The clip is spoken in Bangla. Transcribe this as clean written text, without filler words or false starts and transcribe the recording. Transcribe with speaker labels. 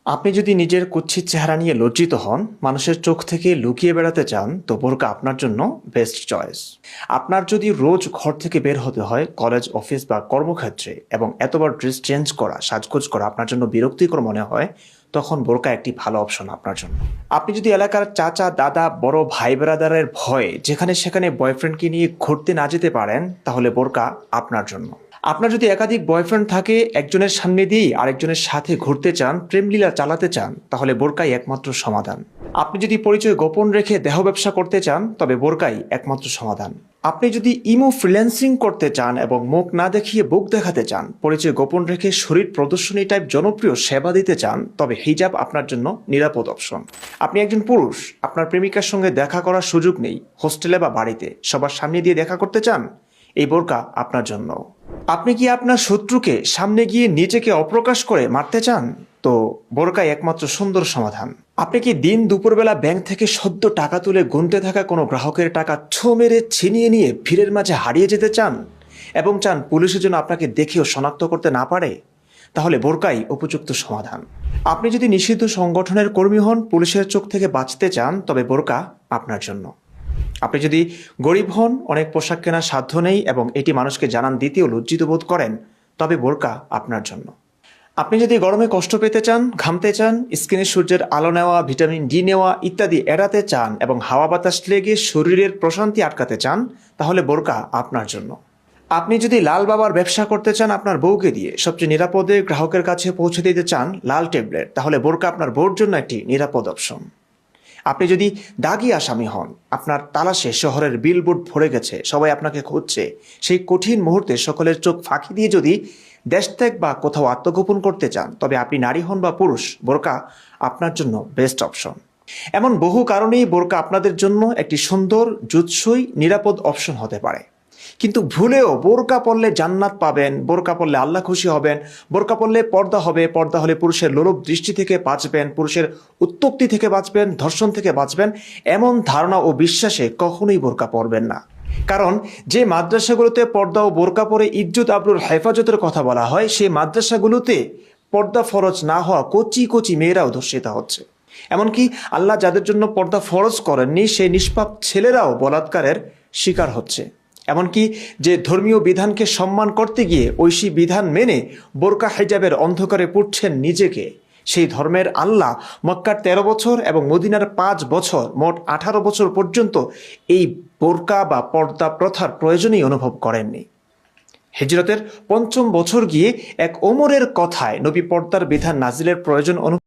Speaker 1: আপনি যদি নিজের কুৎসিত চেহারা নিয়ে লজ্জিত হন, মানুষের চোখ থেকে লুকিয়ে বেড়াতে চান, তো বোরকা আপনার জন্য বেস্ট চয়েস। আপনার যদি রোজ ঘর থেকে বের হতে হয় কলেজ, অফিস বা কর্মক্ষেত্রে, এবং এতবার ড্রেস চেঞ্জ করা, সাজগোজ করা আপনার জন্য বিরক্তিকর মনে হয়, তখন বোরকা একটি ভালো অপশন আপনার জন্য। আপনি যদি এলাকার চাচা, দাদা, বড় ভাই ব্রাদারের ভয়ে যেখানে সেখানে বয়ফ্রেন্ডকে নিয়ে ঘুরতে না যেতে পারেন, তাহলে বোরকা আপনার জন্য। আপনার যদি একাধিক বয়ফ্রেন্ড থাকে, একজনের সামনে দিয়েই আরেকজনের সাথে ঘুরতে চান, প্রেমলীলা চালাতে চান, তাহলে বোরকাই একমাত্র সমাধান। আপনি যদি পরিচয় গোপন রেখে দেহ ব্যবসা করতে চান, তবে বোরকাই একমাত্র সমাধান। আপনি যদি ইমো ফ্রিল্যান্সিং করতে চান এবং মুখ না দেখিয়ে বুক দেখাতে চান, পরিচয় গোপন রেখে শরীর প্রদর্শনী টাইপ জনপ্রিয় সেবা দিতে চান, তবে হিজাব আপনার জন্য নিরাপদ অপশন। আপনি একজন পুরুষ, আপনার প্রেমিকার সঙ্গে দেখা করার সুযোগ নেই, হোস্টেলে বা বাড়িতে সবার সামনে দিয়ে দেখা করতে চান, এই বোরকা আপনার জন্য। আপনি কি আপনার শত্রুকে সামনে গিয়ে নিজেকে অপ্রকাশ করে মারতে চান, তো বোরকাই একমাত্র সুন্দর সমাধান। আপনি কি দিন দুপুরবেলা ব্যাংক থেকে সদ্য টাকা তুলে গুনতে থাকা কোনো গ্রাহকের টাকা ছো মেরে ছিনিয়ে নিয়ে ভিড়ের মাঝে হারিয়ে যেতে চান এবং চান পুলিশের জন্য আপনাকে দেখেও শনাক্ত করতে না পারে, তাহলে বোরকাই উপযুক্ত সমাধান। আপনি যদি নিষিদ্ধ সংগঠনের কর্মী হন, পুলিশের চোখ থেকে বাঁচতে চান, তবে বোরকা আপনার জন্য। আপনি যদি গরিব হন, অনেক পোশাক কেনার সাধ্য নেই এবং এটি মানুষকে জানান দিতেও লজ্জিত বোধ করেন, তবে বোরকা আপনার জন্য। আপনি যদি গরমে কষ্ট পেতে চান, ঘামতে চান, স্কিনে সূর্যের আলো নেওয়া, ভিটামিন ডি নেওয়া ইত্যাদি এড়াতে চান এবং হাওয়া বাতাস লেগে শরীরের প্রশান্তি আটকাতে চান, তাহলে বোরকা আপনার জন্য। আপনি যদি লাল বাবার ব্যবসা করতে চান আপনার বউকে দিয়ে, সবচেয়ে নিরাপদে গ্রাহকের কাছে পৌঁছে দিতে চান লাল ট্যাবলেট, তাহলে বোরকা আপনার বউর জন্য একটি নিরাপদ অপশন। আপনি যদি দাগি আসামি হন, আপনার তালাশে শহরের বিলবোর্ড ভরে গেছে, সবাই আপনাকে খুঁজছে, সেই কঠিন মুহূর্তে সকলের চোখ ফাঁকি দিয়ে যদি দেশত্যাগ বা কোথাও আত্মগোপন করতে চান, তবে আপনি নারী হন বা পুরুষ, বোরকা আপনার জন্য বেস্ট অপশন। এমন বহু কারণেই বোরকা আপনাদের জন্য একটি সুন্দর, জুৎসই, নিরাপদ অপশন হতে পারে। কিন্তু ভুলেও বোরকা পরলে জান্নাত পাবেন, বোরকা পরলে আল্লাহ খুশি হবেন, বোরকা পরলে পর্দা হবে, পর্দা হলে পুরুষের লোলুপ দৃষ্টি থেকে বাঁচবেন, পুরুষের উত্তক্তি থেকে বাঁচবেন, ধর্ষণ থেকে বাঁচবেন, এমন ধারণা ও বিশ্বাসে কখনোই বোরকা পরবেন না। কারণ যে মাদ্রাসাগুলোতে পর্দা ও বোরকা পরে ইজ্জত আবরুর হেফাজতের কথা বলা হয়, সেই মাদ্রাসাগুলোতে পর্দা ফরজ না হওয়া কচি কচি মেয়েরাও ধর্ষিতা হচ্ছে। এমনকি আল্লাহ যাদের জন্য পর্দা ফরজ করেননি, সেই নিষ্পাপ ছেলেরাও বলাৎকারের শিকার হচ্ছে। এমনকি যে ধর্মীয় বিধানকে সম্মান করতে গিয়ে ঐশী বিধান মেনে বোরকা হিজাবের অন্ধকারে পুড়ছেন নিজেকে, সেই ধর্মের আল্লাহ মক্কার 13 বছর এবং মদিনার 5 বছর, মোট 18 বছর পর্যন্ত এই বোরকা বা পর্দা প্রথার প্রয়োজনই অনুভব করেননি। হিজরতের 5ম বছর গিয়ে এক ওমরের কথায় নবী পর্দার বিধান নাজিলের প্রয়োজন